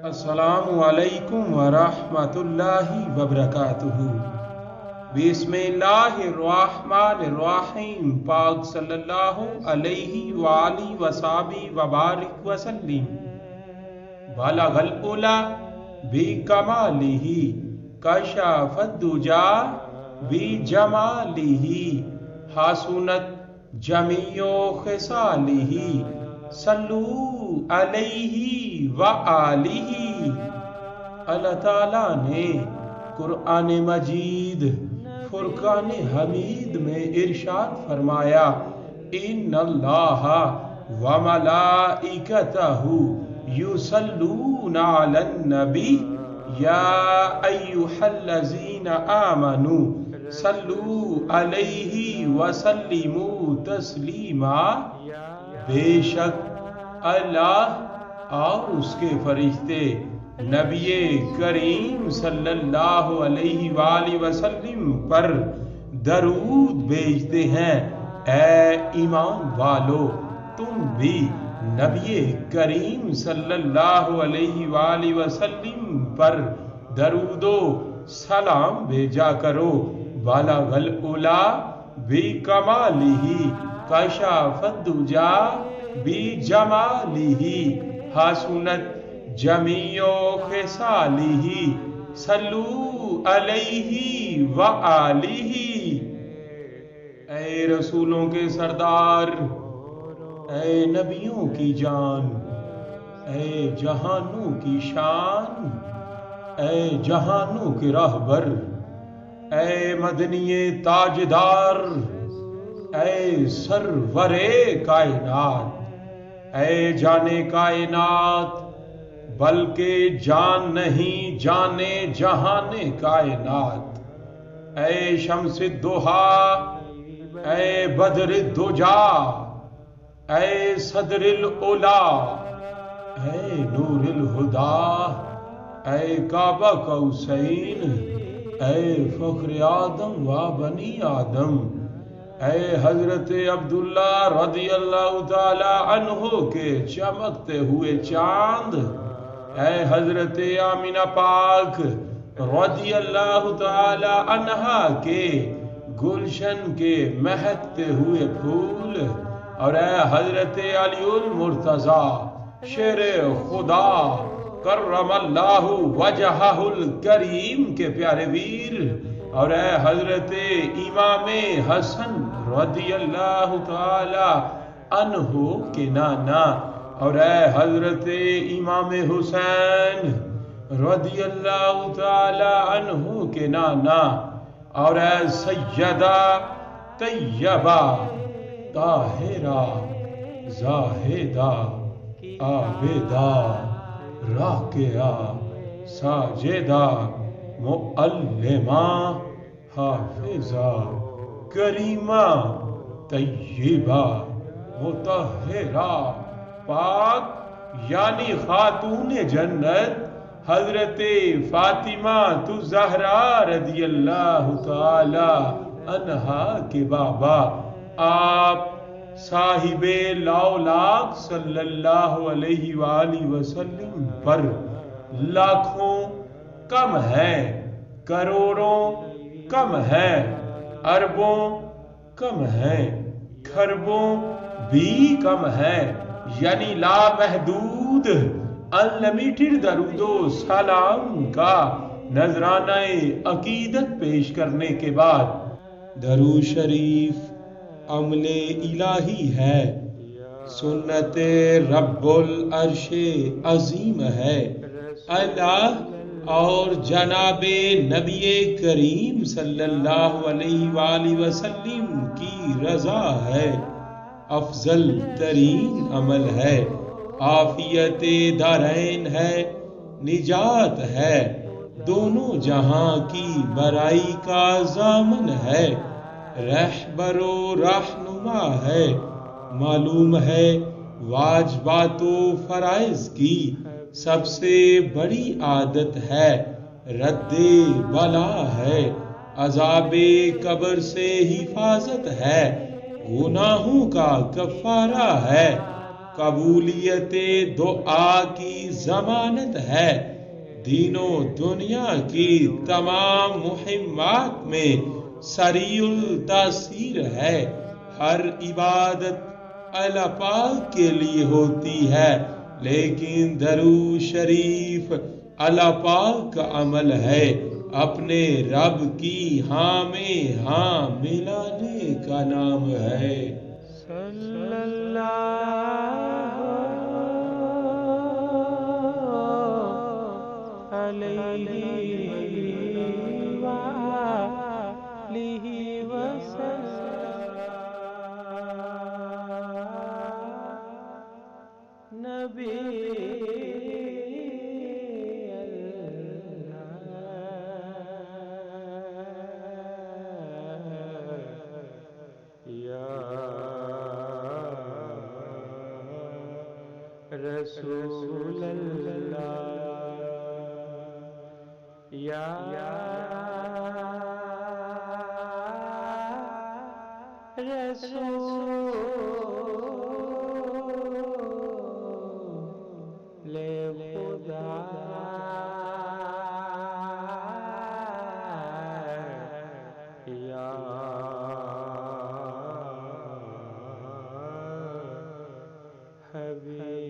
السلام علیکم ورحمۃ اللہ وبرکاتہ۔ بسم اللہ الرحمن الرحیم۔ پاک صلی اللہ علیہ وآلہ وصحبہ وبارک وسلم۔ بلغ العلا بکمالہ کشف الدجا بجمالہ حسنت جمیع خصالہ صلو علیہ وآلہ۔ اللہ تعالیٰ نے قرآن مجید فرقان حمید میں ارشاد فرمایا، ان اللہ وملائکتہ یصلون علی النبی یا ایہا الذین آمنوا صلوا علیہ وسلموا تسلیما۔ بے شک اللہ اور اس کے فرشتے نبی کریم صلی اللہ علیہ وآلہ وسلم پر درود بھیجتے ہیں۔ اے ایمان والو، تم بھی نبی کریم صلی اللہ علیہ وآلہ وسلم پر درود و سلام بھیجا کرو۔ بلغ العلا بکمالہ کشف الدجا بجمالہ حسنت جمیع خصالہ صلو علیہ وآلہ۔ اے رسولوں کے سردار، اے نبیوں کی جان، اے جہانوں کی شان، اے جہانوں کے راہبر، اے مدنی تاجدار، اے سرور کائنات، اے جانے کائنات بلکہ جان نہیں جانے جہان کائنات، اے شمس الضحیٰ، اے بدر الدجا، اے صدر العلا، اے نور الہدی، اے کعبہ قوسین، اے فخر آدم و بنی آدم، اے حضرت عبداللہ رضی اللہ تعالی عنہ کے چمکتے ہوئے چاند، اے حضرت آمینہ پاک رضی اللہ تعالی عنہا کے گلشن کے مہکتے ہوئے پھول، اور اے حضرت علی المرتضی شیر خدا کرم اللہ وجہہ الکریم کے پیارے ویر، اور اے حضرت امام حسن رضی اللہ تعالی عنہ کے نانا، اور اے حضرت امام حسین رضی اللہ تعالی عنہ کے نانا، اور اے سیدہ طیبہ طاہرہ زاہدہ عابدہ راکعہ ساجدہ معلمہ حافظہ کریمہ طیبہ مطہرہ پاک یعنی خاتون جنت حضرت فاطمہ الزہرا رضی اللہ تعالی عنہا کے بابا آپ صاحب لاولاق صلی اللہ علیہ وآلہ وسلم پر لاکھوں کم ہے، کروڑوں کم ہے، اربوں کم ہے، کھربوں بھی کم ہے، یعنی لامحدود انلمیٹڈ درود و سلام کا نذرانہ عقیدت پیش کرنے کے بعد درود شریف عمل الہی ہے، سنت رب العرش عظیم ہے، اللہ اور جناب نبی کریم صلی اللہ علیہ وآلہ وسلم کی رضا ہے، افضل ترین عمل ہے، عافیت دارین ہے، نجات ہے، دونوں جہاں کی برائی کا ضامن ہے، رہبر و رہنما ہے، معلوم ہے واجبات و فرائض کی سب سے بڑی عادت ہے، رد بلا ہے، عذاب قبر سے حفاظت ہے، گناہوں کا کفارہ ہے، قبولیت دعا کی ضمانت ہے، دین و دنیا کی تمام مہمات میں سریع التاثیر ہے، ہر عبادت اللہ پاک کے لیے ہوتی ہے، لیکن درود شریف اللہ پاک کا عمل ہے، اپنے رب کی ہاں میں ہاں ملانے کا نام ہے۔ صلی اللہ علیہ وآلہ وسلم۔ نبی رسول اللہ، یا رسول خدا، یا حبیب